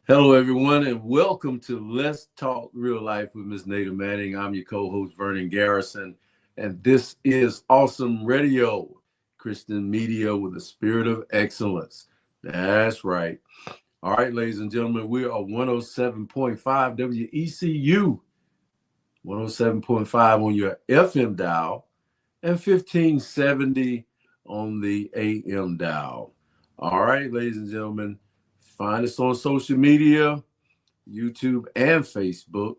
Hello, everyone, and welcome to Let's Talk Real Life with Miss Nada Manning. I'm your co-host, Vernon Garrison, and this is Awesome Radio, Christian media with a spirit of excellence. That's right. All right, ladies and gentlemen, we are 107.5 WECU, 107.5 on your FM dial, and 1570 on the AM dial. All right, ladies and gentlemen, find us on social media, YouTube and Facebook.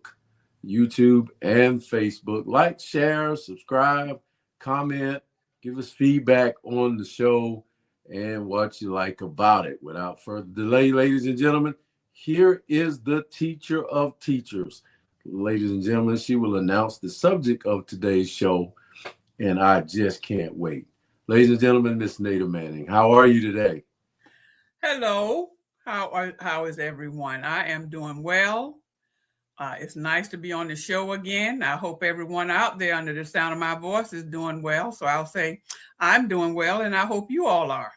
YouTube and Facebook. Like, share, subscribe, comment, give us feedback on the show and what you like about it. Without further delay, ladies and gentlemen, here is the teacher of teachers. Ladies and gentlemen, she will announce the subject of today's show, and I just can't wait. Ladies and gentlemen, Miss Nada Manning, how are you today? Hello. How is everyone? I am doing well. It's nice to be on the show again. I hope everyone out there under the sound of my voice is doing well. So I'll say I'm doing well, and I hope you all are.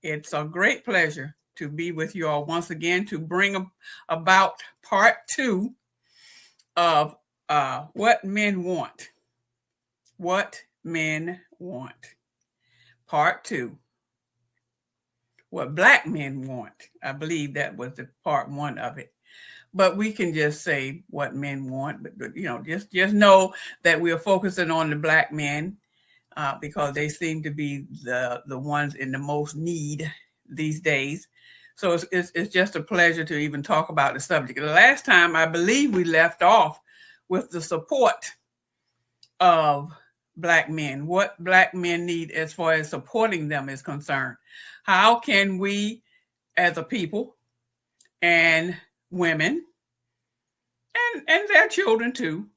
It's a great pleasure to be with you all once again to bring about part two of what men want. What men want. Part two. What Black men want. I believe that was the part one of it. But we can just say what men want. But just know that we are focusing on the Black men because they seem to be the ones in the most need these days. So it's just a pleasure to even talk about the subject. The last time, I believe we left off with the support of Black men, what Black men need as far as supporting them is concerned. How can we, as a people, and women, and their children too,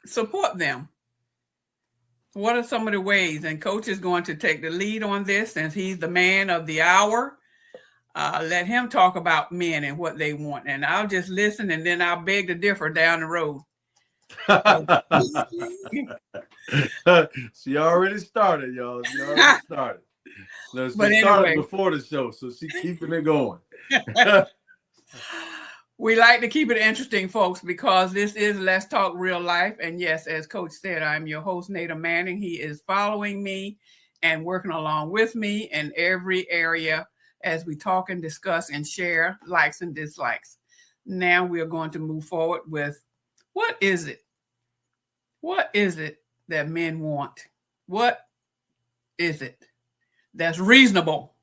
support them? What are some of the ways? And Coach is going to take the lead on this since he's the man of the hour. Let him talk about men and what they want. And I'll just listen, and then I'll beg to differ down the road. She already started, y'all. She already started. No, she started before the show, so she's keeping it going. We like to keep it interesting, folks, because this is Let's Talk Real Life. And yes, as Coach said, I'm your host, Nada Manning. He is following me and working along with me in every area as we talk and discuss and share likes and dislikes. Now we are going to move forward with what is it? What is it that men want? What is it that's reasonable?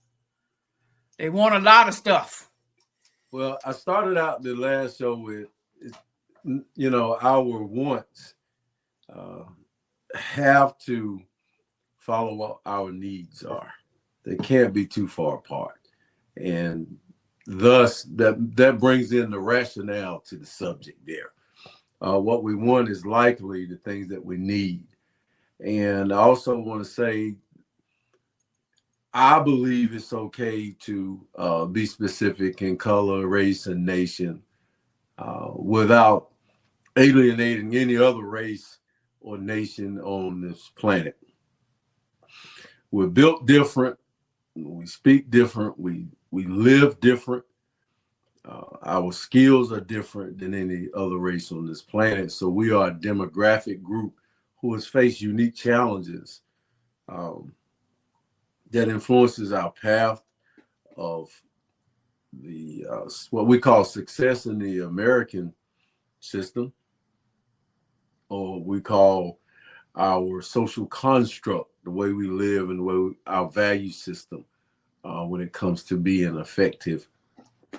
They want a lot of stuff. Well, I started out the last show with, our wants have to follow what our needs are. They can't be too far apart. And thus, that brings in the rationale to the subject there. What we want is likely the things that we need. And I also want to say, I believe it's okay to be specific in color, race, and nation without alienating any other race or nation on this planet. We're built different. We speak different. We live different. Our skills are different than any other race on this planet. So we are a demographic group who has faced unique challenges that influences our path of the what we call success in the American system, or we call our social construct, the way we live and the way our value system when it comes to being an effective,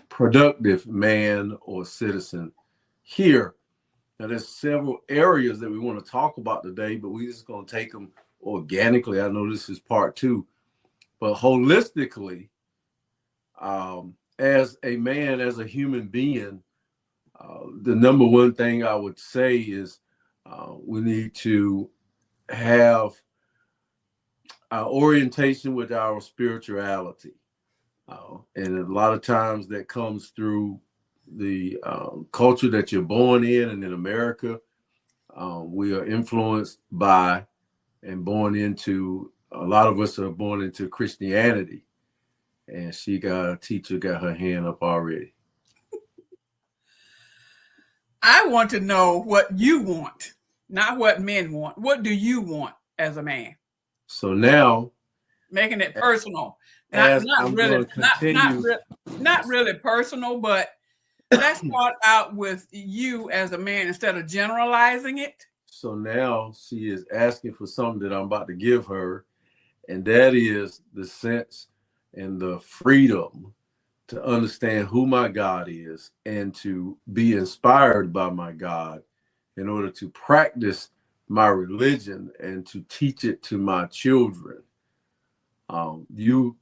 productive man or citizen here. Now, there's several areas that we want to talk about today, but we're just going to take them organically. I know this is part two, but holistically, as a man, as a human being, the number one thing I would say is we need to have orientation with our spirituality. And a lot of times that comes through the culture that you're born in. And in America, we are influenced by and born into, a lot of us are born into Christianity. And a teacher got her hand up already. I want to know what you want, not what men want. What do you want as a man? So now, Making it personal, as not I'm really, going to continue, not really personal, but let's start out with you as a man instead of generalizing it. so now she is asking for something that I'm about to give her, and that is the sense and the freedom to understand who my God is and to be inspired by my God in order to practice my religion and to teach it to my children.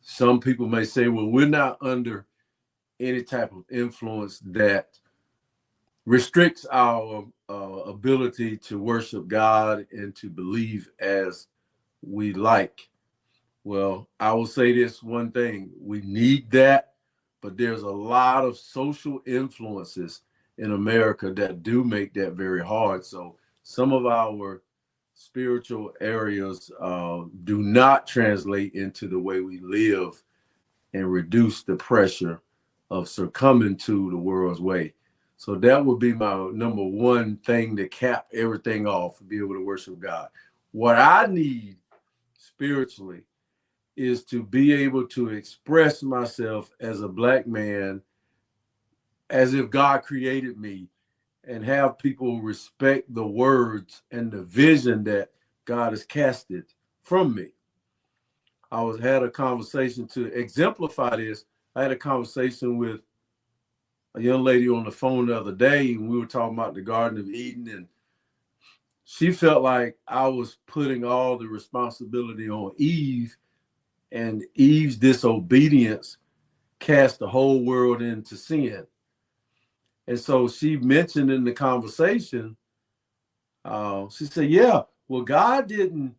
Some people may say, well, we're not under any type of influence that restricts our ability to worship God and to believe as we like. Well, I will say this one thing: we need that, but there's a lot of social influences in America that do make that very hard. So some of our spiritual areas do not translate into the way we live and reduce the pressure of succumbing to the world's way. So that would be my number one thing to cap everything off, to be able to worship God. What I need spiritually is to be able to express myself as a Black man as if God created me, and have people respect the words and the vision that God has casted from me. Had a conversation to exemplify this. I had a conversation with a young lady on the phone the other day, and we were talking about the Garden of Eden, and she felt like I was putting all the responsibility on Eve, and Eve's disobedience cast the whole world into sin. And so she mentioned in the conversation, she said, "Yeah, well, God didn't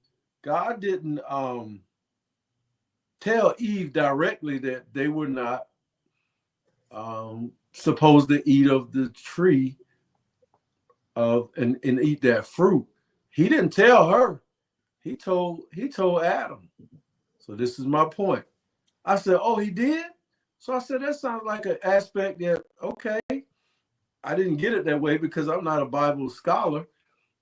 tell Eve directly that they were not supposed to eat of the tree and eat that fruit. He didn't tell her. He told Adam. So this is my point." I said, "Oh, he did?" So I said, "That sounds like an aspect that, okay." I didn't get it that way because I'm not a Bible scholar.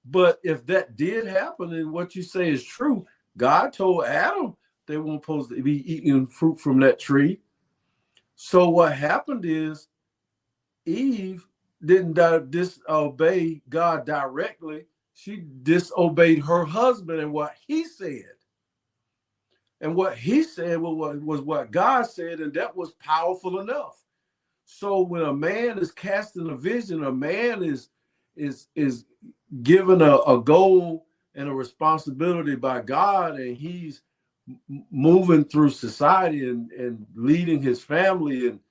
But if that did happen and what you say is true, God told Adam they weren't supposed to be eating fruit from that tree. So what happened is Eve didn't disobey God directly. She disobeyed her husband and what he said. And what he said was what God said, and that was powerful enough. So when a man is casting a vision, a man is given a goal and a responsibility by God, and he's moving through society and leading his family. And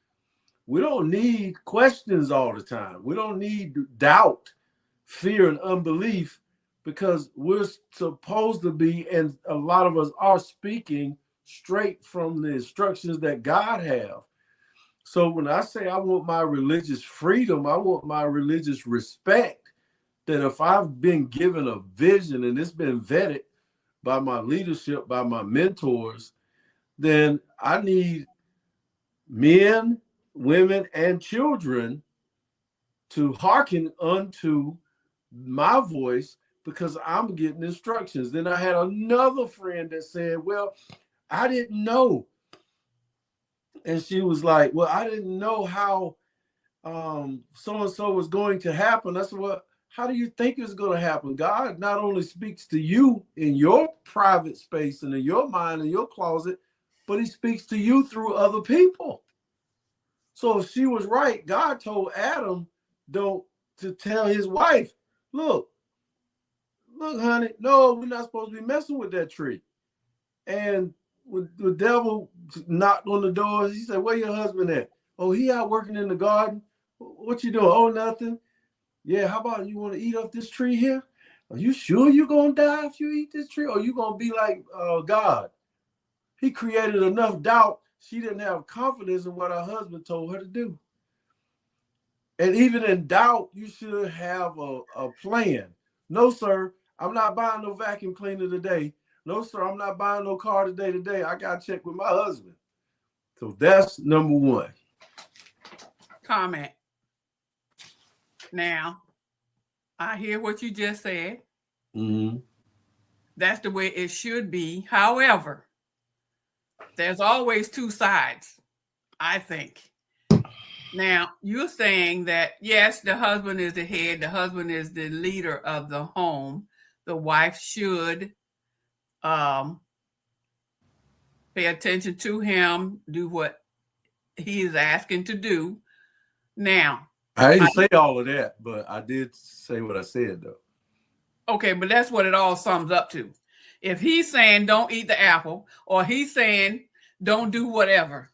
we don't need questions all the time. We don't need doubt, fear, and unbelief, because we're supposed to be, and a lot of us are speaking straight from the instructions that God have. So when I say I want my religious freedom, I want my religious respect, that if I've been given a vision and it's been vetted by my leadership, by my mentors, then I need men, women, and children to hearken unto my voice because I'm getting instructions. Then I had another friend that said, "Well, I didn't know." And she was like, "Well, I didn't know how so-and-so was going to happen." I said, "Well, how do you think it's going to happen? God not only speaks to you in your private space and in your mind, in your closet, but he speaks to you through other people." So if she was right, God told Adam to tell his wife, look, honey, no, we're not supposed to be messing with that tree. And when the devil knocked on the door, he said, "Where your husband at?" "Oh, he out working in the garden." "What you doing?" "Oh, nothing." "Yeah, how about you want to eat off this tree here? Are you sure you're going to die if you eat this tree? Or you going to be like God?" He created enough doubt. She didn't have confidence in what her husband told her to do. And even in doubt, you should have a plan. "No, sir, I'm not buying no vacuum cleaner today. No, sir, I'm not buying no car today. I got to check with my husband." So that's number one. Comment. Now, I hear what you just said. Mm-hmm. That's the way it should be. However, there's always two sides, I think. Now, you're saying that, yes, the husband is the head, the husband is the leader of the home. The wife should pay attention to him, do what he is asking to do. Now, I didn't say all of that, but I did say what I said, though. Okay, but that's what it all sums up to. If he's saying don't eat the apple, or he's saying don't do whatever,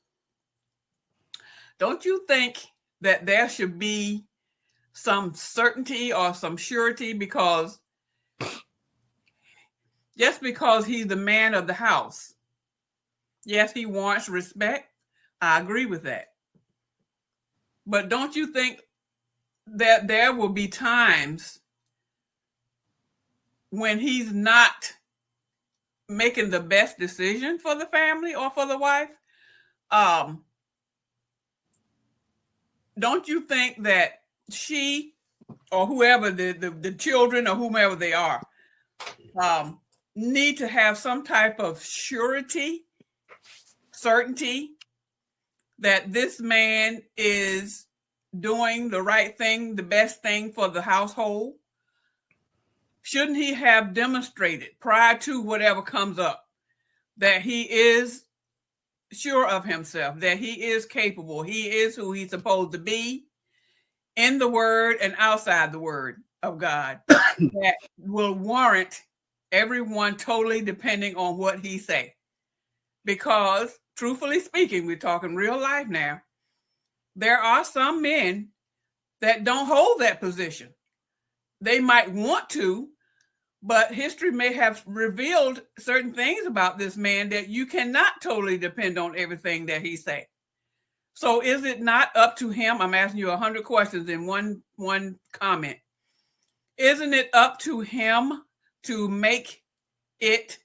don't you think that there should be some certainty or some surety? Because just because he's the man of the house, yes, he wants respect. I agree with that. But don't you think that there will be times when he's not making the best decision for the family or for the wife? Don't you think that she or whoever, the children or whomever they are, need to have some type of surety, certainty that this man is doing the right thing, the best thing for the household? Shouldn't he have demonstrated prior to whatever comes up that he is sure of himself, that he is capable, he is who he's supposed to be in the word and outside the word of God, that will warrant everyone totally depending on what he say? Because truthfully speaking, we're talking real life now, there are some men that don't hold that position. They might want to, but history may have revealed certain things about this man that you cannot totally depend on everything that he say. So is it not up to him? I'm asking you 100 questions in one comment. Isn't it up to him to make it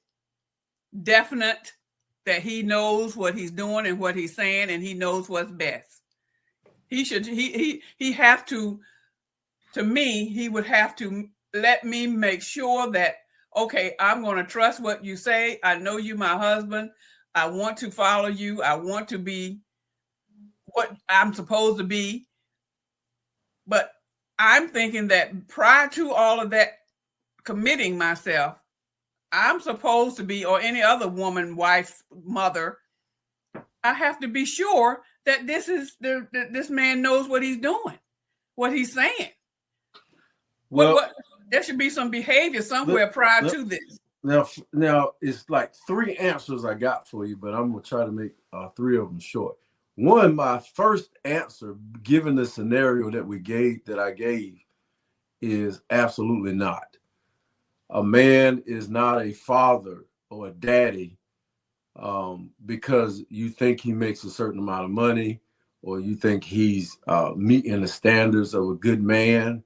definite that he knows what he's doing and what he's saying, and he knows what's best? He should, he have to me, he would have to let me make sure that, okay, I'm going to trust what you say. I know you, my husband. I want to follow you. I want to be what I'm supposed to be. But I'm thinking that prior to all of that, committing myself, I'm supposed to be, or any other woman, wife, mother, I have to be sure that this man knows what he's doing, what he's saying. Well, there should be some behavior somewhere prior to this. Now it's like 3 answers I got for you, but I'm gonna try to make 3 of them short. One, my first answer, given the scenario that I gave, is absolutely not. A man is not a father or a daddy because you think he makes a certain amount of money, or you think he's meeting the standards of a good man.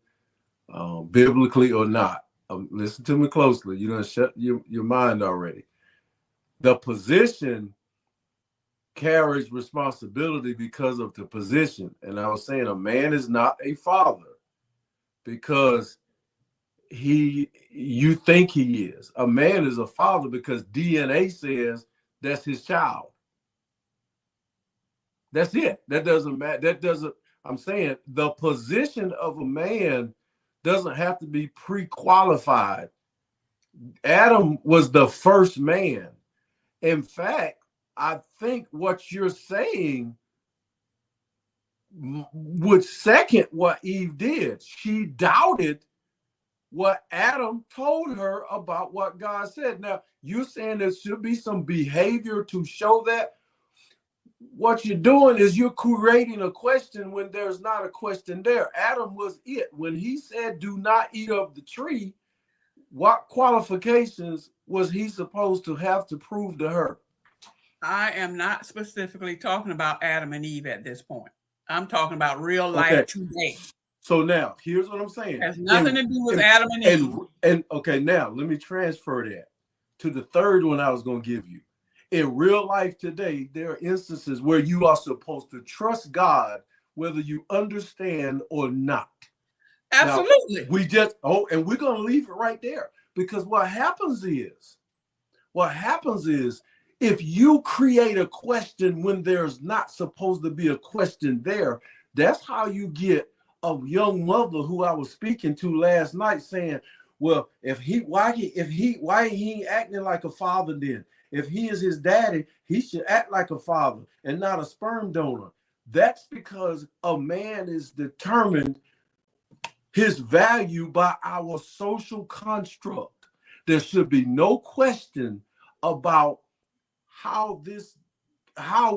Biblically or not, listen to me closely. You done shut your mind already. The position carries responsibility because of the position. And I was saying a man is not a father because you think he is. A man is a father because DNA says that's his child. That's it. That doesn't matter. I'm saying the position of a man doesn't have to be pre-qualified. Adam was the first man. In fact, I think what you're saying would second what Eve did. She doubted what Adam told her about what God said. Now, you're saying there should be some behavior to show that. What you're doing is you're creating a question when there's not a question there. Adam was it. When he said, do not eat of the tree, what qualifications was he supposed to have to prove to her? I am not specifically talking about Adam and Eve at this point. I'm talking about real life today. So now, here's what I'm saying. It has nothing to do with Adam and Eve. And okay, now let me transfer that to the third one I was going to give you. In real life today, there are instances where you are supposed to trust God, whether you understand or not. Absolutely. Now, and we're going to leave it right there, because what happens is if you create a question when there's not supposed to be a question there, that's how you get a young mother who I was speaking to last night saying, well, why he ain't acting like a father then? If he is his daddy, he should act like a father and not a sperm donor. That's because a man is determined his value by our social construct. There should be no question about how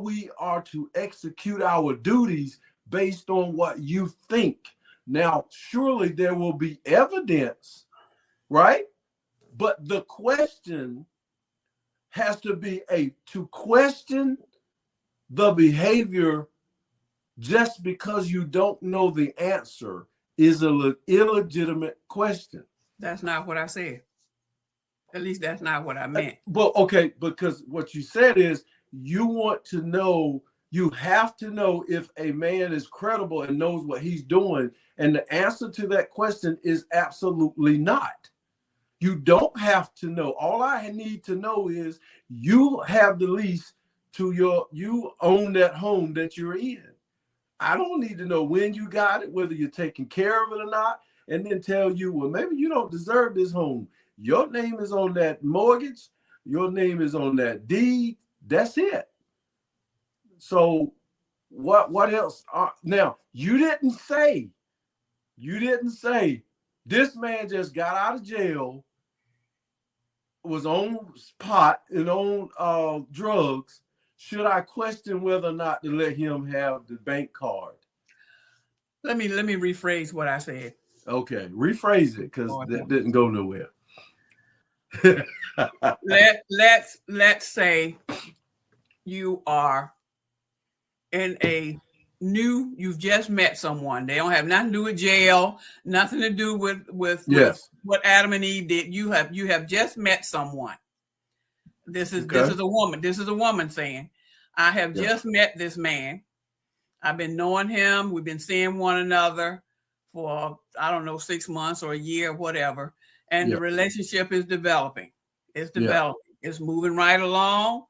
we are to execute our duties based on what you think. Now, surely there will be evidence, right? But the question has to be to question the behavior just because you don't know the answer is an illegitimate question. That's not what I said. At least that's not what I meant. Well, okay, because what you said is you want to know, you have to know if a man is credible and knows what he's doing. And the answer to that question is absolutely not. You don't have to know. All I need to know is you have the lease to you own that home that you're in. I don't need to know when you got it, whether you're taking care of it or not, and then tell you, well, maybe you don't deserve this home. Your name is on that mortgage. Your name is on that deed. That's it. So what else? Now, you didn't say this man just got out of jail, was on pot and on drugs. Should I question whether or not to let him have the bank card? Let me rephrase what I said. Okay, rephrase it, because that didn't go nowhere. Let's say you are you've just met someone. They don't have nothing to do with jail, nothing to do with what Adam and Eve did. You have just met someone. This is a woman. This is a woman saying, I have just met this man. I've been knowing him. We've been seeing one another for, I don't know, 6 months or a year, whatever. And the relationship is developing. It's developing. It's moving right along,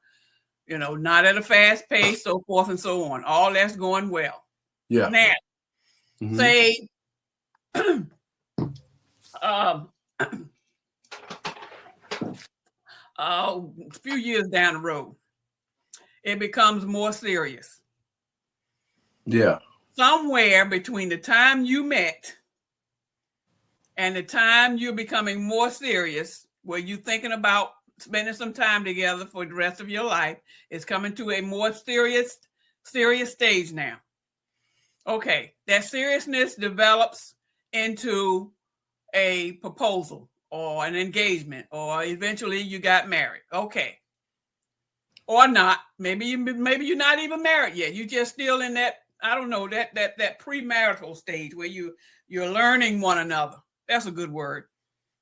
not at a fast pace, so forth and so on. All that's going well. Yeah. Now, say, a few years down the road, it becomes more serious. Yeah. Somewhere between the time you met and the time you're becoming more serious, where you're thinking about spending some time together for the rest of your life, is coming to a more serious stage now. Okay, that seriousness develops into a proposal or an engagement, or eventually you got married. Okay. Or not. Maybe you're not even married yet. You're just still in that, I don't know, that premarital stage where you're learning one another. That's a good word.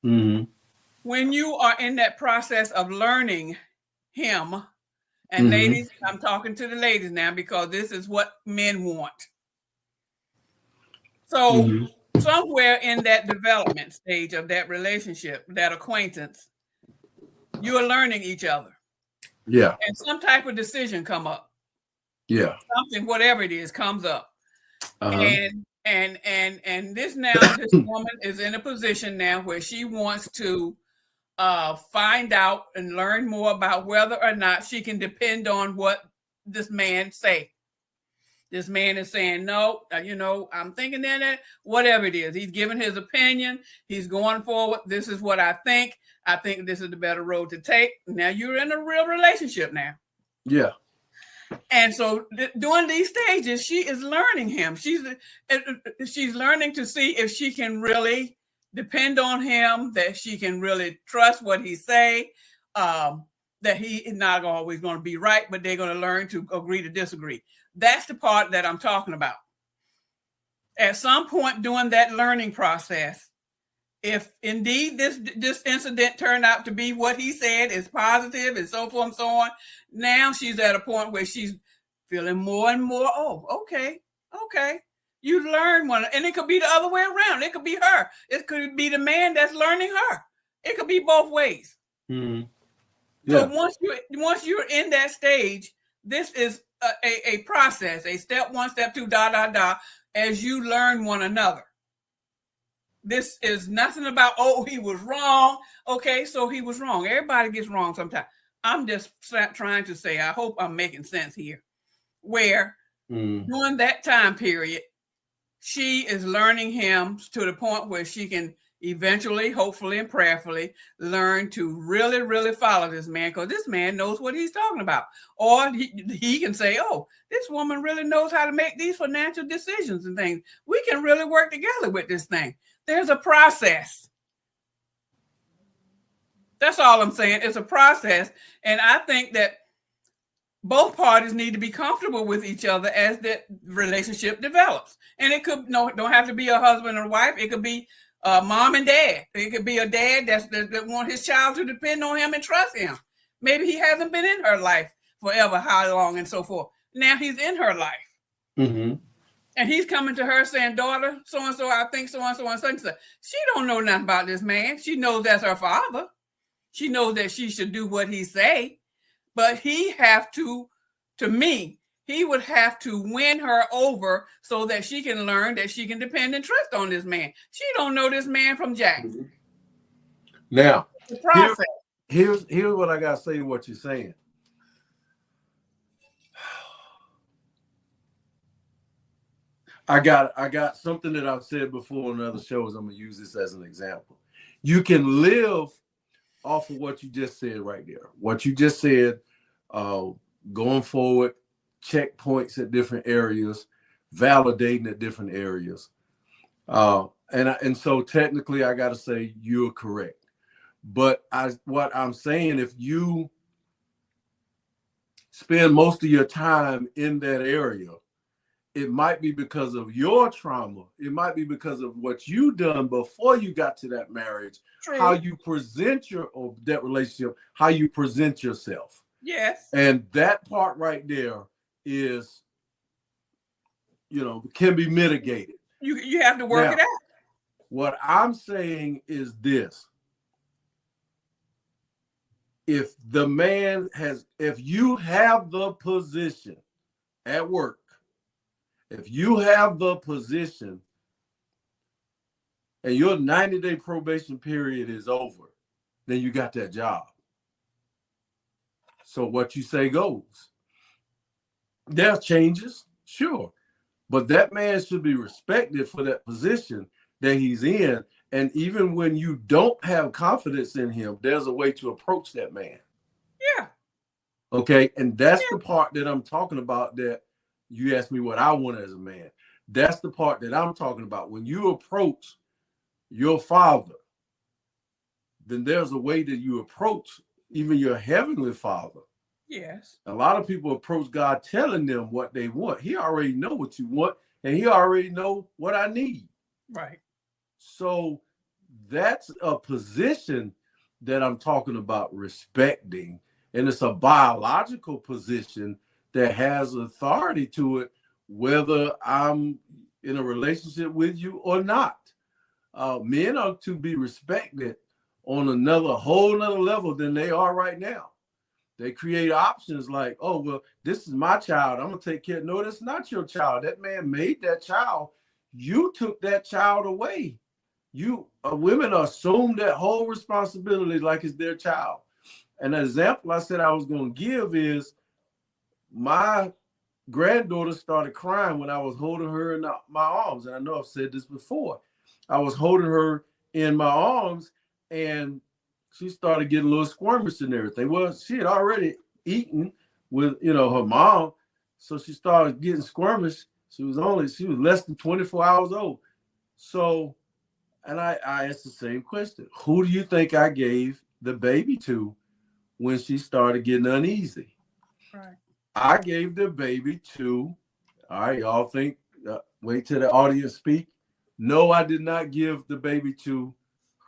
Mm-hmm. When you are in that process of learning him, and ladies, I'm talking to the ladies now because this is what men want. So somewhere in that development stage of that relationship, that acquaintance, you are learning each other. Yeah. And some type of decision come up. Yeah. Something, whatever it is, comes up. And this woman is in a position now where she wants to find out and learn more about whether or not she can depend on what this man say. This man is saying, no, I'm thinking that whatever it is, he's giving his opinion. He's going forward. This is what I think. I think this is the better road to take. Now you're in a real relationship now. Yeah. And so during these stages, she is learning him. She's learning to see if she can really depend on him, that she can really trust what he say, that he is not always going to be right, but they're going to learn to agree to disagree. That's the part that I'm talking about. At some point during that learning process, if indeed this incident turned out to be what he said is positive and so forth and so on, now she's at a point where she's feeling more and more, oh, okay. You learn one, and it could be the other way around. It could be her. It could be the man that's learning her. It could be both ways. Mm-hmm. Yeah. So once you're in that stage, this is a process, a step one, step two, as you learn one another. This is nothing about, oh, he was wrong. Okay, so he was wrong. Everybody gets wrong sometimes. I'm just trying to say, I hope I'm making sense here, where during that time period, she is learning him to the point where she can eventually, hopefully and prayerfully, learn to really, really follow this man, because this man knows what he's talking about. Or he can say, oh, this woman really knows how to make these financial decisions and things. We can really work together with this thing. There's a process. That's all I'm saying. It's a process. And I think that both parties need to be comfortable with each other as that relationship develops. And it could don't have to be a husband or wife. It could be mom and dad. It could be a dad that wants his child to depend on him and trust him. Maybe he hasn't been in her life forever, how long, and so forth. Now he's in her life. Mm-hmm. And he's coming to her saying, daughter, so-and-so, I think so-and-so and such. She don't know nothing about this man. She knows that's her father. She knows that she should do what he say. But he have to me, he would have to win her over so that she can learn that she can depend and trust on this man. She don't know this man from Jack. Now, here's what I got to say to what you're saying. I got something that I've said before on other shows. I'm going to use this as an example. You can live off of what you just said right there. What you just said, going forward, checkpoints at different areas, validating at different areas. And so technically I got to say you're correct. But what I'm saying, if you spend most of your time in that area, it might be because of your trauma. It might be because of what you done before you got to that marriage. True. How you present that relationship, how you present yourself. Yes. And that part right there is, can be mitigated. You have to work it out. What I'm saying is this. If you have the position at work, if you have the position and your 90-day probation period is over, then you got that job. So what you say goes. There are changes, sure. But that man should be respected for that position that he's in. And even when you don't have confidence in him, there's a way to approach that man. Yeah. Okay. And that's the part that I'm talking about, that you asked me what I want as a man. That's the part that I'm talking about. When you approach your father, then there's a way that you approach even your heavenly father. Yes. A lot of people approach God telling them what they want. He already know what you want, and he already know what I need. Right. So that's a position that I'm talking about respecting. And it's a biological position that has authority to it, whether I'm in a relationship with you or not. Men are to be respected on whole nother level than they are right now. They create options like, oh, well, this is my child. I'm going to take care. No, that's not your child. That man made that child. You took that child away. Women assume that whole responsibility like it's their child. And an example I said I was going to give is my granddaughter started crying when I was holding her in my arms. And I know I've said this before. I was holding her in my arms and she started getting a little squirmish and everything. Well, she had already eaten with, her mom. So she started getting squirmish. She was less than 24 hours old. So, and I asked the same question. Who do you think I gave the baby to when she started getting uneasy? Right. I gave the baby to, all right, y'all think, wait till the audience speak. No, I did not give the baby to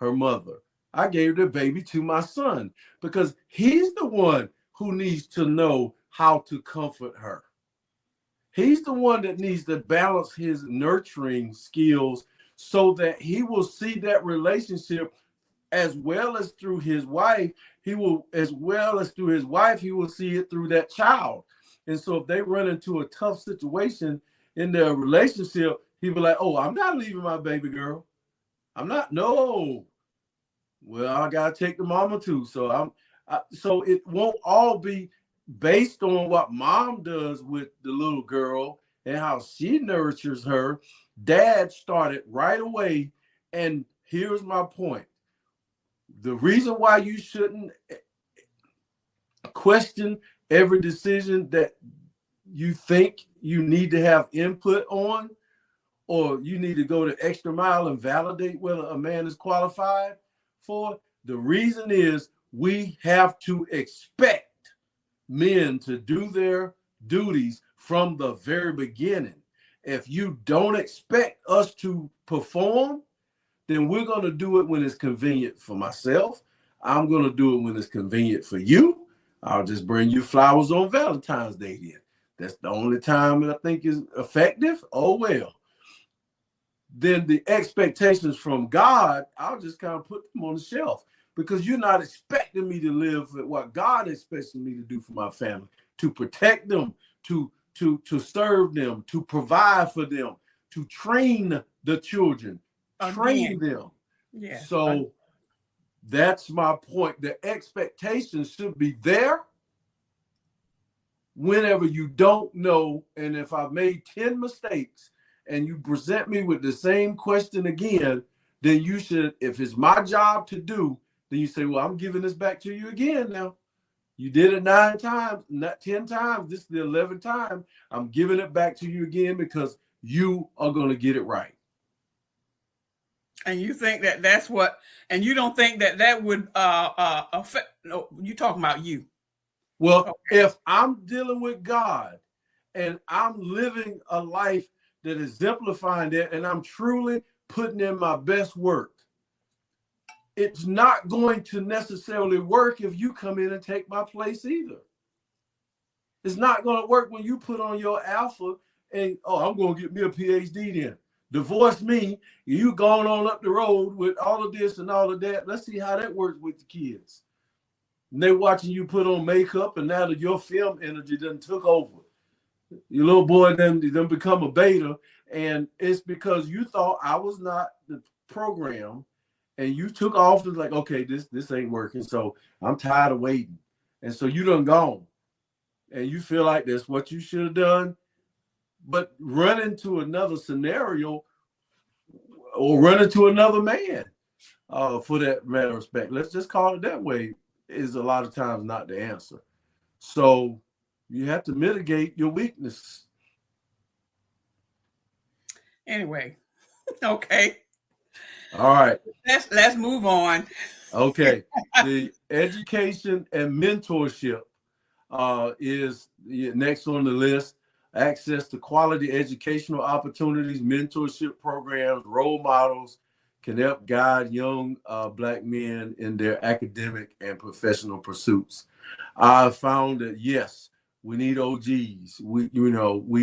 her mother. I gave the baby to my son because he's the one who needs to know how to comfort her. He's the one that needs to balance his nurturing skills so that he will see that relationship as well as through his wife. He will, as well as through his wife, he will see it through that child. And so if they run into a tough situation in their relationship, he'll be like, oh, I'm not leaving my baby girl. I'm not, no. Well, I gotta take the mama too. So so it won't all be based on what mom does with the little girl and how she nurtures her. Dad started right away. And here's my point. The reason why you shouldn't question every decision that you think you need to have input on, or you need to go the extra mile and validate whether a man is qualified for, the reason is we have to expect men to do their duties from the very beginning. If you don't expect us to perform, then we're going to do it when it's convenient for myself. I'm going to do it when it's convenient for you. I'll just bring you flowers on Valentine's Day then. That's the only time I think is effective. Oh, well. Then the expectations from God, I'll just kind of put them on the shelf, because you're not expecting me to live at what God expects me to do for my family, to protect them, to serve them, to provide for them, to train the children, train them. Yeah. So that's my point. The expectations should be there whenever you don't know. And if I've made 10 mistakes and you present me with the same question again, then you should, if it's my job to do, then you say, well, I'm giving this back to you again now. You did it 9 times, not 10 times. This is the 11th time. I'm giving it back to you again because you are going to get it right. And you think that that's what, and you don't think that that would affect, no, you're talking about you. Well, okay. If I'm dealing with God and I'm living a life that is exemplifying that, and I'm truly putting in my best work, it's not going to necessarily work if you come in and take my place either. It's not going to work when you put on your alpha and, oh, I'm going to get me a PhD then. Divorce me, you going on up the road with all of this and all of that. Let's see how that works with the kids. And they're watching you put on makeup, and now that your film energy done took over. Your little boy then become a beta, and it's because you thought I was not the program, and you took off and like, okay, this ain't working, so I'm tired of waiting. And so you done gone, and you feel like that's what you should have done. But run into another scenario or run into another man, for that matter of fact, let's just call it that way, is a lot of times not the answer. So you have to mitigate your weakness. Anyway, okay. All right. Let's move on. Okay. The education and mentorship is next on the list. Access to quality educational opportunities, mentorship programs, role models can help guide young Black men in their academic and professional pursuits. I found that, yes, we need OGs. We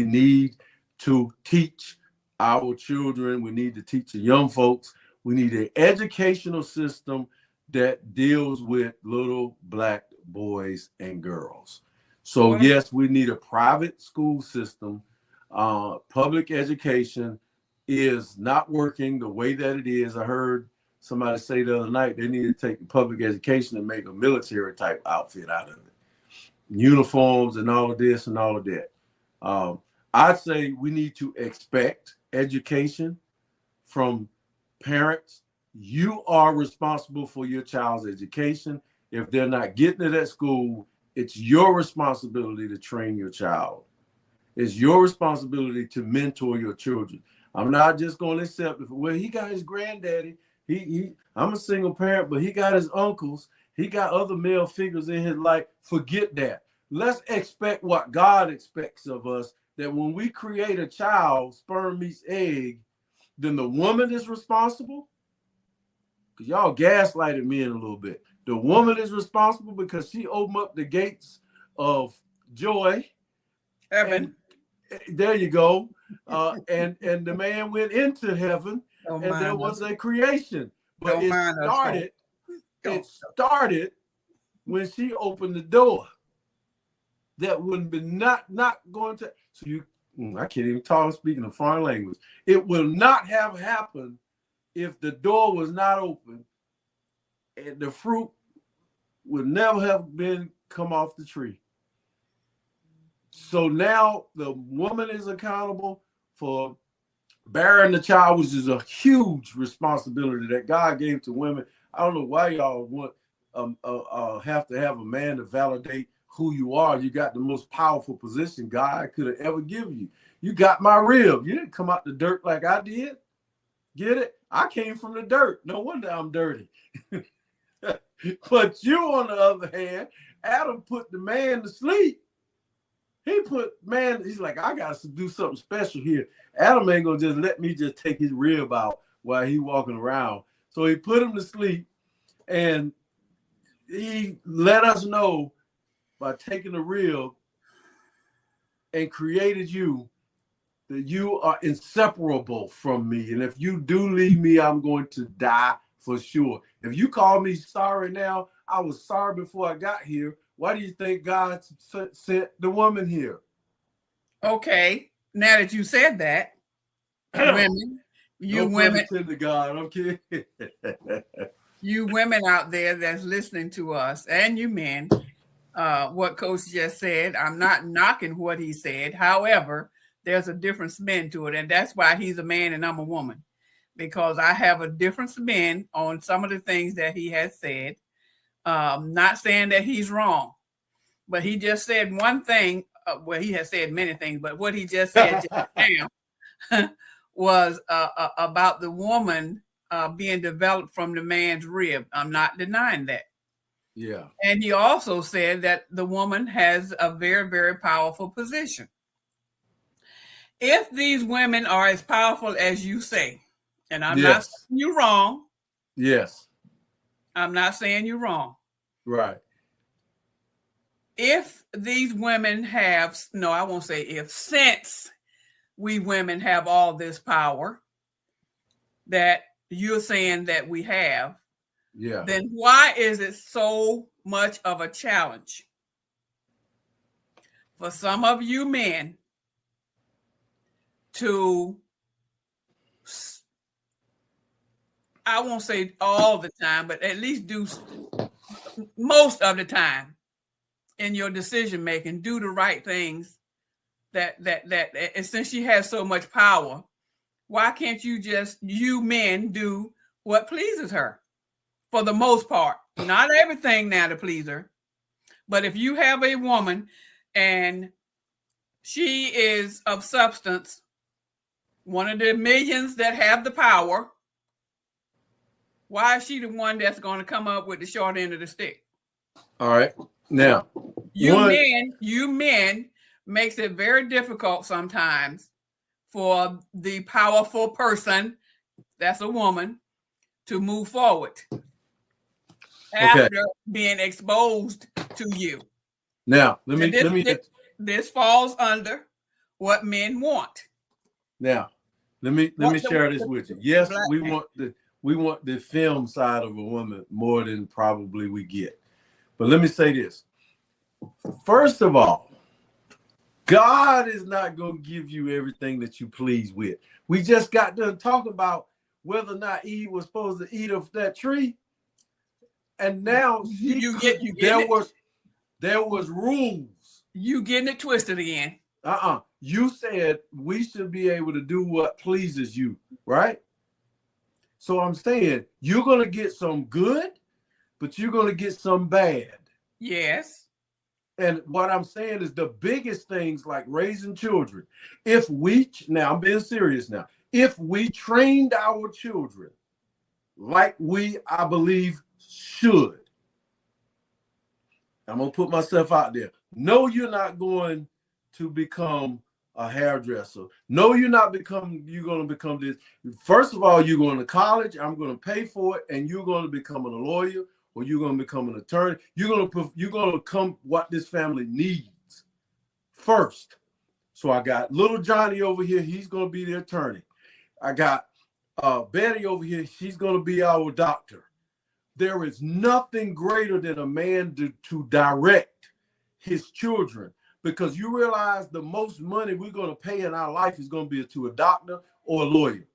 need to teach our children. We need to teach the young folks. We need an educational system that deals with little Black boys and girls. So yes, we need a private school system. Public education is not working the way that it is. I heard somebody say the other night they need to take the public education and make a military type outfit out of it. Uniforms and all of this and all of that. I'd say we need to expect education from parents. You are responsible for your child's education. If they're not getting it at school, it's your responsibility to train your child. It's your responsibility to mentor your children. I'm not just going to accept it. Well, he got his granddaddy. I'm a single parent, but he got his uncles. He got other male figures in his life. Forget that. Let's expect what God expects of us, that when we create a child, sperm meets egg, then the woman is responsible. Because y'all gaslighted men a little bit. The woman is responsible because she opened up the gates of joy. Heaven. there you go. And the man went into heaven, Don't and there mind was us. a creation. But Don't mind us, folks. it started when she opened the door. That would be not going to. So I can't even talk speaking a foreign language. It will not have happened if the door was not open, and the fruit would never have been come off the tree. So now the woman is accountable for bearing the child, which is a huge responsibility that God gave to women. I don't know why y'all want have to have a man to validate who you are. You got the most powerful position God could have ever given you. You got my rib. You didn't come out the dirt like I did. Get it? I came from the dirt. No wonder I'm dirty. But you, on the other hand, Adam put the man to sleep. He's like, I got to do something special here. Adam ain't going to just let me just take his rib out while he walking around. So he put him to sleep, and he let us know by taking the rib and created you that you are inseparable from me. And if you do leave me, I'm going to die for sure. If you call me sorry now, I was sorry before I got here. Why do you think God sent the woman here? Okay, now that you said that, women, you women, to God, okay? you women out there that's listening to us, and you men, what Coach just said, I'm not knocking what he said. However, there's a different spin to it, and that's why he's a man and I'm a woman, because I have a different spin on some of the things that he has said. Not saying that he's wrong, but he just said one thing. Well, he has said many things, but what he just said just now was about the woman being developed from the man's rib. I'm not denying that. Yeah. And he also said that the woman has a very, very powerful position. If these women are as powerful as you say, and I'm not saying you're wrong. Yes. I'm not saying you're wrong. Right. If these women have, no, I won't say if, since we women have all this power that you're saying that we have, then why is it so much of a challenge for some of you men to, I won't say all the time, but at least do most of the time in your decision making, do the right things that since she has so much power, why can't you men do what pleases her? For the most part, not everything now to please her, but if you have a woman and she is of substance, one of the millions that have the power, why is she the one that's going to come up with the short end of the stick? All right. Now, you men makes it very difficult sometimes for the powerful person, that's a woman, to move forward after being exposed to you. Now, this falls under what men want. Now, let me share this with you. Yes, we want the film side of a woman more than probably we get. But let me say this. First of all, God is not going to give you everything that you please with. We just got done talking about whether or not Eve was supposed to eat of that tree. And now there was rules. You getting it twisted again. You said we should be able to do what pleases you, right? So I'm saying you're going to get some good, but you're going to get some bad. Yes. And what I'm saying is the biggest things like raising children. Now I'm being serious now. If we trained our children like I believe, should, I'm going to put myself out there. No, you're not going to become a hairdresser. No, you're going to become this. First of all, you're going to college. I'm going to pay for it. And you're going to become a lawyer, or you're going to become an attorney. You're going to become what this family needs first. So I got little Johnny over here. He's going to be the attorney. I got Betty over here. She's going to be our doctor. There is nothing greater than a man to direct his children, because you realize the most money we're going to pay in our life is going to be to a doctor or a lawyer.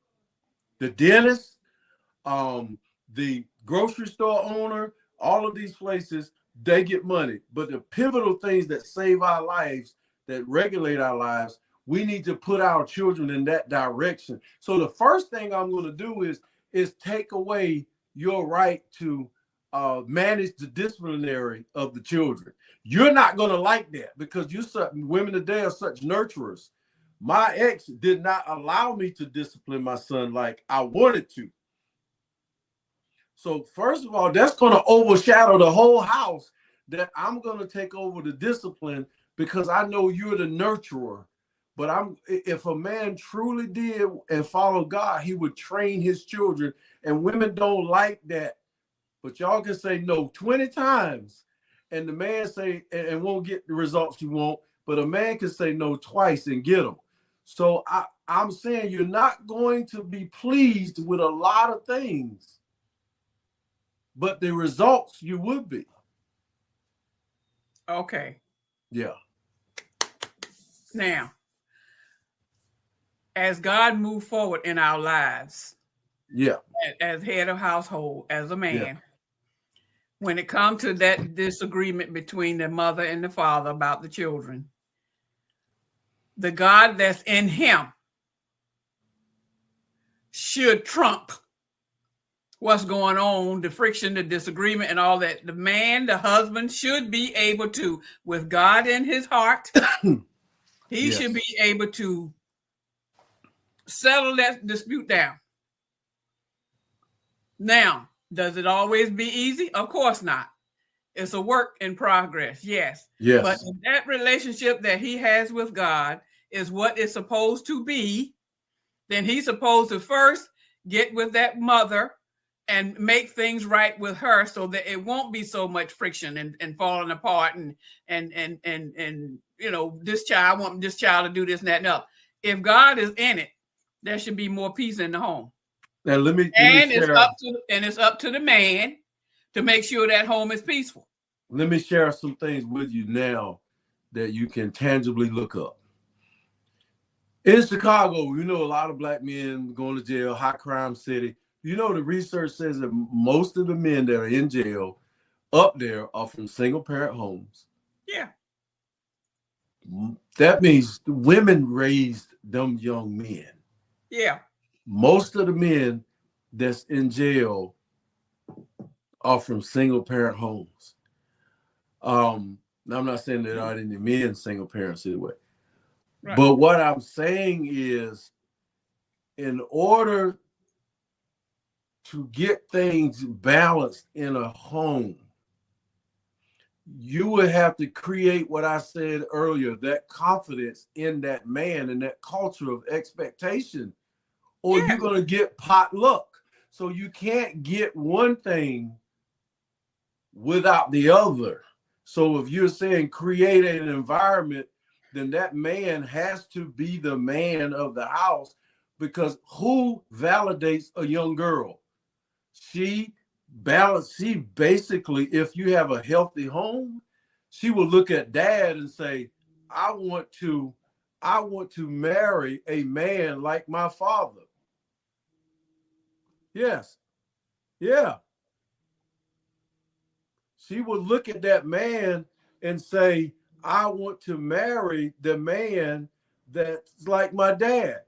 The dentist, the grocery store owner, all of these places, they get money. But the pivotal things that save our lives, that regulate our lives, we need to put our children in that direction. So the first thing I'm going to do is take away your right to manage the disciplinary of the children. You're not going to like that, because women today are such nurturers. My ex did not allow me to discipline my son like I wanted to. So first of all, that's going to overshadow the whole house, that I'm going to take over the discipline, because I know you're the nurturer. But if a man truly did and followed God, he would train his children. And women don't like that. But y'all can say no 20 times, and the man say and won't get the results you want. But a man can say no twice and get them. So I'm saying you're not going to be pleased with a lot of things, but the results you would be. Okay. Yeah. Now, as God moved forward in our lives, yeah, as head of household, as a man, when it comes to that disagreement between the mother and the father about the children, the God that's in him should trump what's going on, the friction, the disagreement, and all that. The man, the husband, should be able to, with God in his heart, he should be able to settle that dispute down. Now, does it always be easy? Of course not. It's a work in progress, yes. But that relationship that he has with God is what it's supposed to be. Then he's supposed to first get with that mother and make things right with her, so that it won't be so much friction and falling apart and you know, this child, I want this child to do this and that. No, if God is in it, there should be more peace in the home. Now it's up to the man to make sure that home is peaceful. Let me share some things with you now that you can tangibly look up. In Chicago, you know, a lot of black men going to jail, high crime city. You know, the research says that most of the men that are in jail up there are from single parent homes. Yeah. That means the women raised them young men. Yeah. Most of the men that's in jail are from single parent homes. Now I'm not saying there aren't any men single parents anyway. Right. But what I'm saying is, in order to get things balanced in a home, you would have to create what I said earlier, that confidence in that man and that culture of expectation, or you're going to get potluck. So you can't get one thing without the other. So if you're saying create an environment, then that man has to be the man of the house, because who validates a young girl? She basically, if you have a healthy home, she will look at dad and say, I want to marry a man like my father. Yes. Yeah. She would look at that man and say, I want to marry the man that's like my dad,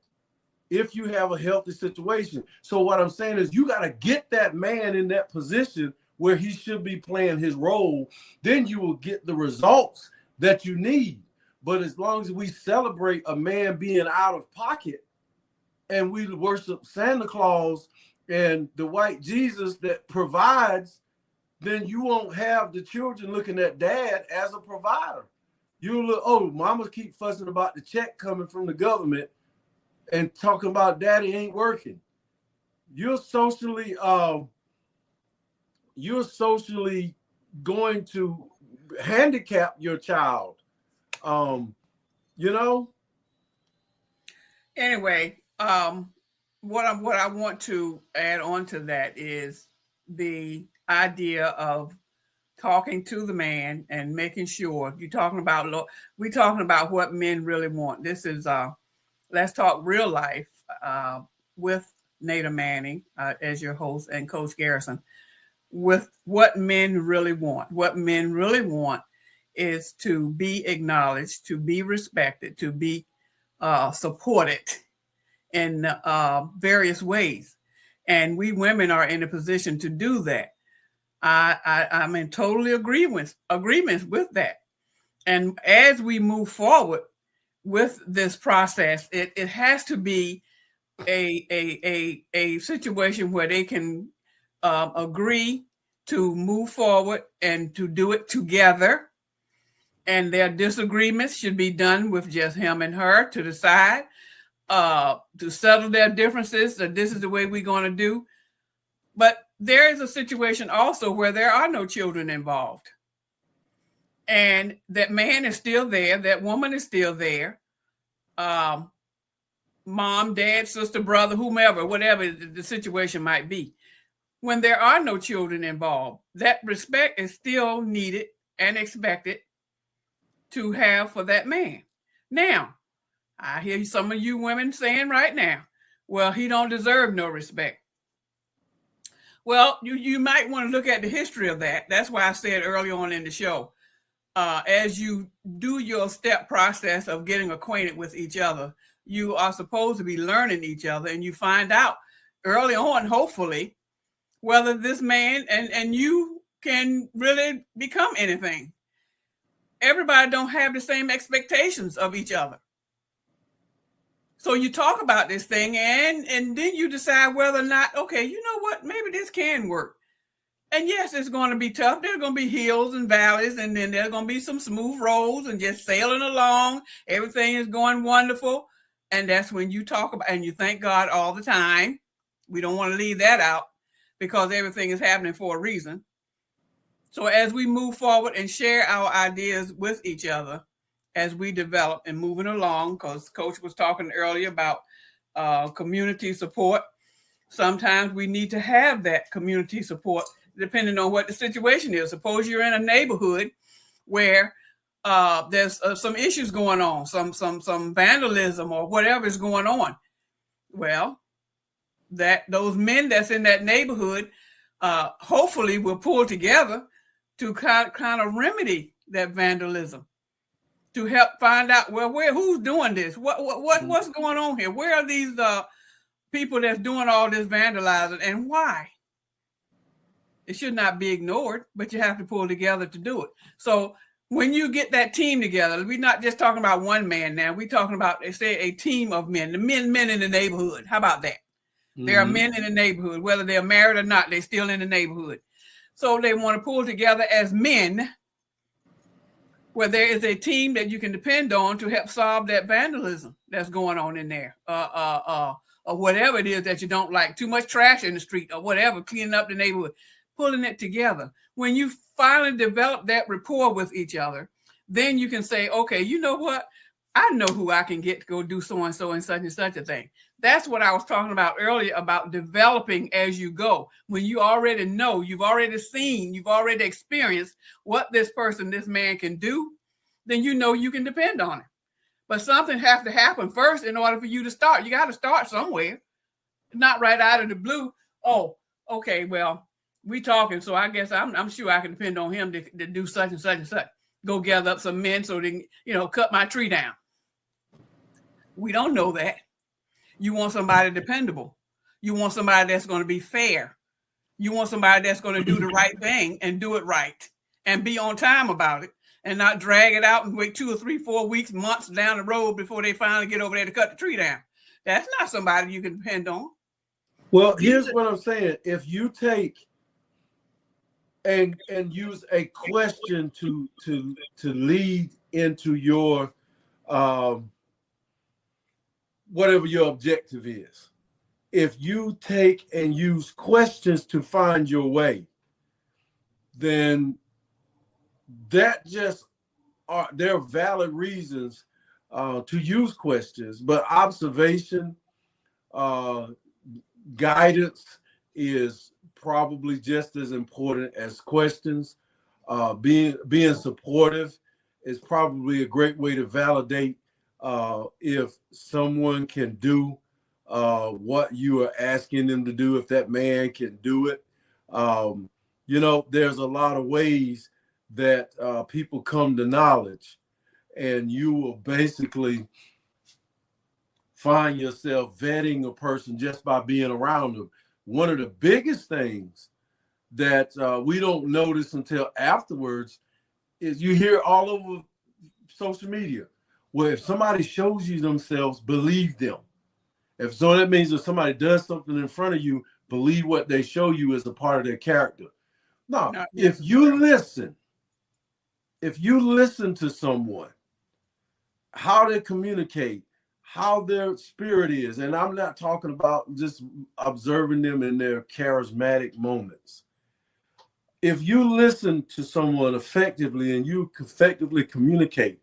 if you have a healthy situation. So what I'm saying is, you got to get that man in that position where he should be playing his role. Then you will get the results that you need. But as long as we celebrate a man being out of pocket and we worship Santa Claus and the white Jesus that provides, then you won't have the children looking at dad as a provider. You'll look, oh, mama keep fussing about the check coming from the government and talking about daddy ain't working. You're socially going to handicap your child. You know, Anyway, what I want to add on to that is the idea of talking to the man and making sure you're talking about we're talking about what men really want. This is Let's Talk Real Life with Nada Manning as your host and Coach Garrison, with what men really want. What men really want is to be acknowledged, to be respected, to be supported in various ways. And we women are in a position to do that. I'm in totally agreements with that. And as we move forward with this process, it has to be a situation where they can agree to move forward and to do it together. And their disagreements should be done with just him and her to decide, to settle their differences, that this is the way we're going to do. But there is a situation also where there are no children involved. And that man is still there. That woman is still there. Mom, dad, sister, brother, whomever, whatever the situation might be. When there are no children involved, that respect is still needed and expected to have for that man. Now, I hear some of you women saying right now, well, he don't deserve no respect. Well, you might want to look at the history of that. That's why I said early on in the show, as you do your step process of getting acquainted with each other, you are supposed to be learning each other, and you find out early on, hopefully, whether this man and you can really become anything. Everybody don't have the same expectations of each other. So you talk about this thing and then you decide whether or not, okay, you know what, maybe this can work. And yes, it's going to be tough. There's going to be hills and valleys, and then there's going to be some smooth roads and just sailing along. Everything is going wonderful. And that's when you talk about, and you thank God all the time. We don't want to leave that out because everything is happening for a reason. So as we move forward and share our ideas with each other, as we develop and moving along, because Coach was talking earlier about community support. Sometimes we need to have that community support depending on what the situation is. Suppose you're in a neighborhood where there's some issues going on, some vandalism or whatever is going on. Well, those men that's in that neighborhood hopefully will pull together to kind of remedy that vandalism, to help find out, well, who's doing this? What's going on here? Where are these people that's doing all this vandalizing, and why? It should not be ignored, but you have to pull together to do it. So when you get that team together, we're not just talking about one man now. We're talking about, say, a team of men, the men in the neighborhood. How about that? Mm-hmm. There are men in the neighborhood, whether they're married or not, they're still in the neighborhood. So they want to pull together as men, where there is a team that you can depend on to help solve that vandalism that's going on in there, or whatever it is that you don't like, too much trash in the street or whatever, cleaning up the neighborhood, pulling it together. When you finally develop that rapport with each other, then you can say, okay, you know what? I know who I can get to go do so-and-so and such a thing. That's what I was talking about earlier, about developing as you go. When you already know, you've already seen, you've already experienced what this man can do, then you know you can depend on it. But something has to happen first in order for you to start. You got to start somewhere, not right out of the blue. Oh, okay, well, we talking, so I guess I'm sure I can depend on him to do such and such and such. Go gather up some men so they can, cut my tree down. We don't know that. You want somebody dependable. You want somebody that's going to be fair. You want somebody that's going to do the right thing and do it right and be on time about it and not drag it out and wait 2 or 3, 4 weeks, months down the road before they finally get over there to cut the tree down. That's not somebody you can depend on. Well, here's what I'm saying. If you take and use a question to lead into your whatever your objective is. If you take and use questions to find your way, then that just there are valid reasons to use questions, but observation, guidance is probably just as important as questions. Being supportive is probably a great way to validate if someone can do what you are asking them to do, if that man can do it. There's a lot of ways that people come to knowledge, and you will basically find yourself vetting a person just by being around them. One of the biggest things that we don't notice until afterwards is you hear all over social media where if somebody shows you themselves, believe them. So that means if somebody does something in front of you, believe what they show you as a part of their character. No, if you listen to someone, how they communicate, how their spirit is, and I'm not talking about just observing them in their charismatic moments. If you listen to someone effectively and you effectively communicate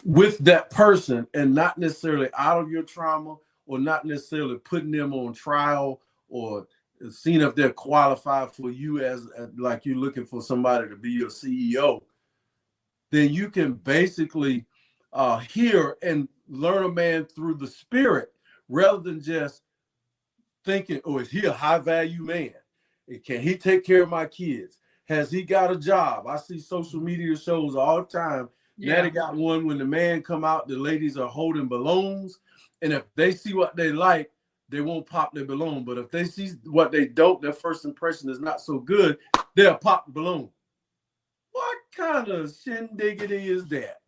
with that person and not necessarily out of your trauma or not necessarily putting them on trial or seeing if they're qualified for you as like you're looking for somebody to be your CEO, then you can basically hear and learn a man through the spirit rather than just thinking, oh, is he a high value man? Can he take care of my kids? Has he got a job? I see social media shows all the time. Yeah. Now they got one when the man come out, the ladies are holding balloons. And if they see what they like, they won't pop their balloon. But if they see what they don't, their first impression is not so good, they'll pop the balloon. What kind of shindiggity is that?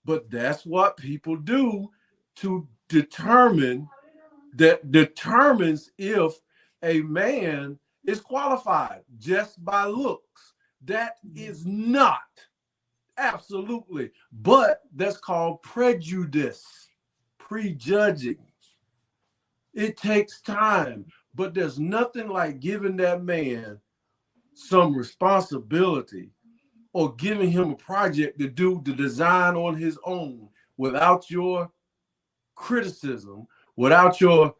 But that's what people do to determines if a man is qualified just by looks. That is not, absolutely. But that's called prejudice, prejudging. It takes time, but there's nothing like giving that man some responsibility or giving him a project to do the design on his own without your criticism, without your,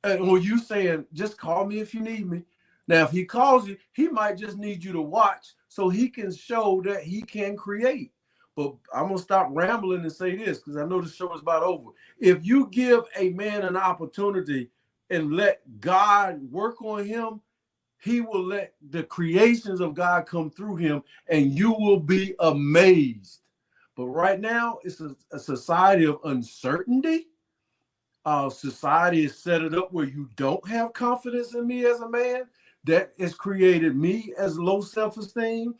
or you saying, just call me if you need me. Now, if he calls you, he might just need you to watch so he can show that he can create. But I'm going to stop rambling and say this because I know the show is about over. If you give a man an opportunity and let God work on him, he will let the creations of God come through him and you will be amazed. But right now, it's a society of uncertainty. Society is set it up where you don't have confidence in me as a man. That has created me as low self-esteem,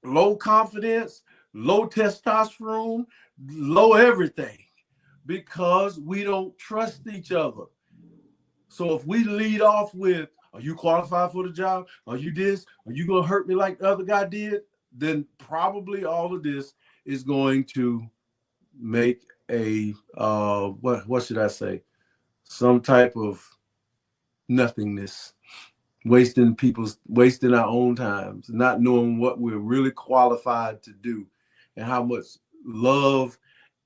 low confidence, low testosterone, low everything, because we don't trust each other. So if we lead off with, are you qualified for the job? Are you this? Are you going to hurt me like the other guy did? Then probably all of this is going to make a, what should I say? Some type of nothingness, wasting our own times, not knowing what we're really qualified to do and how much love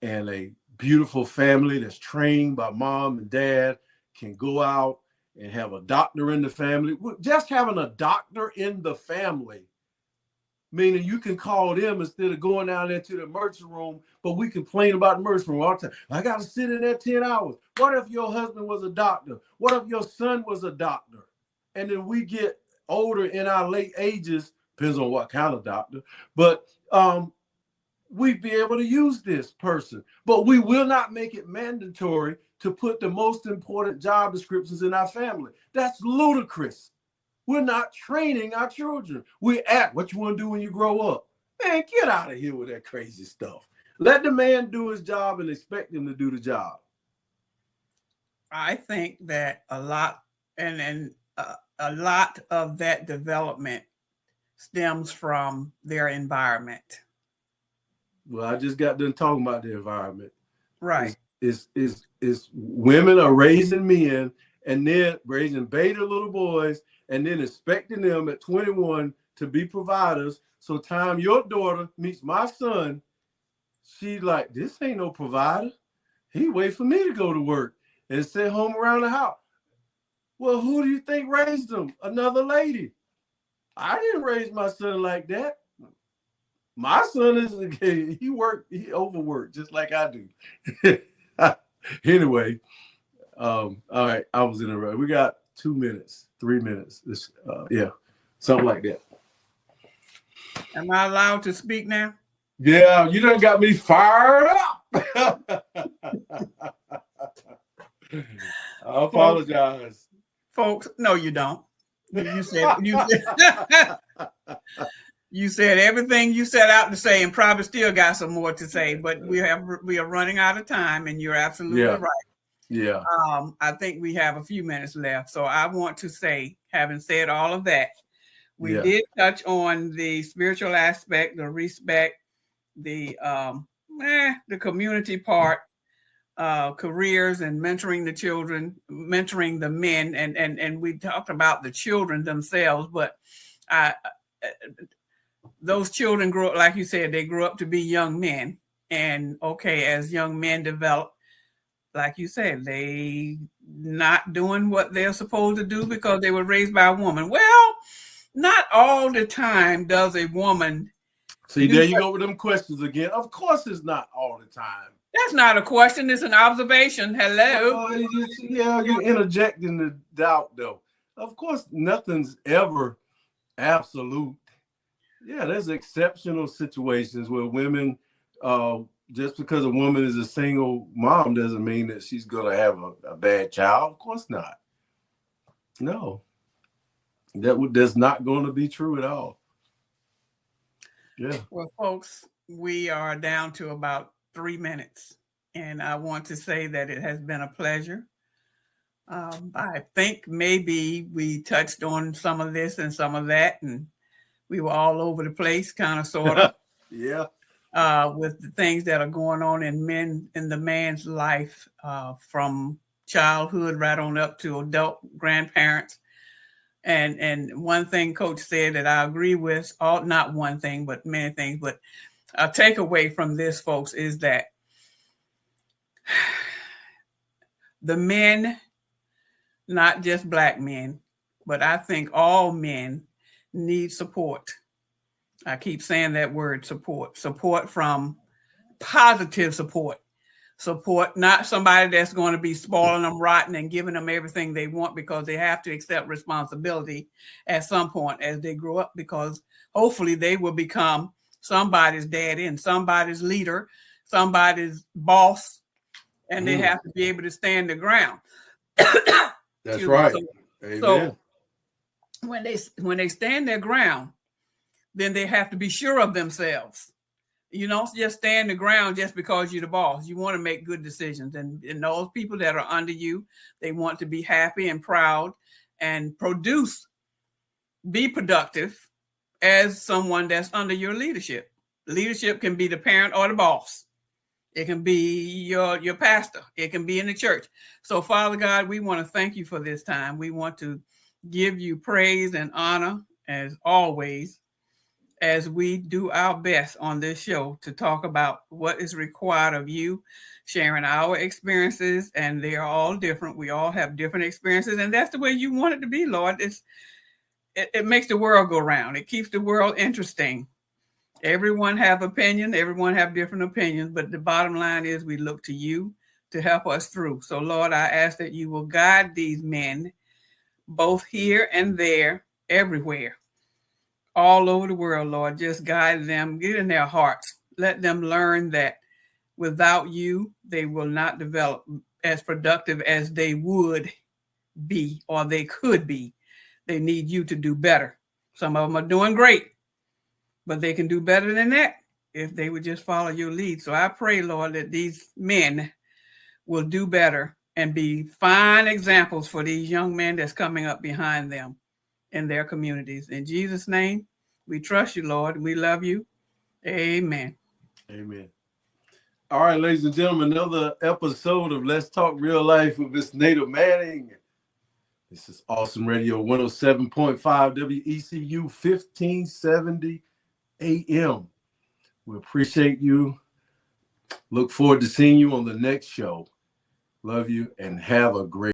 and a beautiful family that's trained by mom and dad can go out and have a doctor in the family. Just having a doctor in the family, meaning you can call them instead of going down there to the emergency room, but we complain about the emergency room all the time. I got to sit in there 10 hours. What if your husband was a doctor? What if your son was a doctor? And then we get older in our late ages, depends on what kind of doctor, but we'd be able to use this person. But we will not make it mandatory to put the most important job descriptions in our family. That's ludicrous. We're not training our children. We act what you want to do when you grow up. Man, get out of here with that crazy stuff. Let the man do his job and expect him to do the job. I think that a lot of that development stems from their environment. Well, I just got done talking about the environment. Right. Is women are raising men and then raising beta little boys and then expecting them at 21 to be providers. So time your daughter meets my son, she like, this ain't no provider. He wait for me to go to work and sit home around the house. Well, who do you think raised him? Another lady. I didn't raise my son like that. My son is he overworked just like I do. Anyway, all right, I was in a rush. We got 2 minutes, 3 minutes. Yeah, something like that. Am I allowed to speak now? Yeah, you done got me fired up. I apologize. Folks, no, you don't. You said you said everything you set out to say, and probably still got some more to say, but we are running out of time, and you're absolutely right. Yeah. I think we have a few minutes left. So I want to say, having said all of that, we did touch on the spiritual aspect, the respect, the community part, careers and mentoring the children, mentoring the men, and we talked about the children themselves, but those children grew up, like you said, they grew up to be young men. And okay, as young men develop, like you said, they not doing what they're supposed to do because they were raised by a woman. Well, not all the time does a woman. See, there you go with them questions again. Of course it's not all the time. That's not a question. It's an observation. Hello. You're interjecting the doubt, though. Of course, nothing's ever absolute. Yeah, there's exceptional situations where women, just because a woman is a single mom doesn't mean that she's going to have a bad child. Of course not. No. That's not going to be true at all. Yeah. Well, folks, we are down to about 3 minutes, and I want to say that it has been a pleasure. I think maybe we touched on some of this and some of that, and we were all over the place, kind of, sort of. Yeah. With the things that are going on in the man's life, from childhood right on up to adult grandparents. And one thing Coach said that I agree with, not one thing, but many things, but a takeaway from this, folks, is that the men, not just Black men, but I think all men need support. I keep saying that word, support from positive support, not somebody that's going to be spoiling them rotten and giving them everything they want, because they have to accept responsibility at some point as they grow up, because hopefully they will become somebody's daddy and somebody's leader, somebody's boss, and they have to be able to stand their ground. That's right. So when they stand their ground, then they have to be sure of themselves. You don't just stand the ground just because you're the boss. You want to make good decisions. And those people that are under you, they want to be happy and proud and be productive as someone that's under your leadership. Leadership can be the parent or the boss. It can be your pastor. It can be in the church. So, Father God, we want to thank you for this time. We want to give you praise and honor, as always, as we do our best on this show to talk about what is required of you, sharing our experiences, and they are all different. We all have different experiences, and that's the way you want it to be, Lord. It makes the world go round. It keeps the world interesting. Everyone have opinion. Everyone have different opinions, but the bottom line is we look to you to help us through. So, Lord, I ask that you will guide these men, both here and there, everywhere, all over the world, Lord. Just guide them, get in their hearts. Let them learn that without you, they will not develop as productive as they would be or they could be. They need you to do better. Some of them are doing great, but they can do better than that if they would just follow your lead. So I pray, Lord, that these men will do better and be fine examples for these young men that's coming up behind them in their communities. In Jesus' name, we trust you, Lord. We love you. Amen. Amen. All right, ladies and gentlemen, another episode of Let's Talk Real Life with Miss Nada Manning. This is Awesome Radio 107.5 WECU 1570 AM. We appreciate you Look forward to seeing you on the next show. Love you and have a great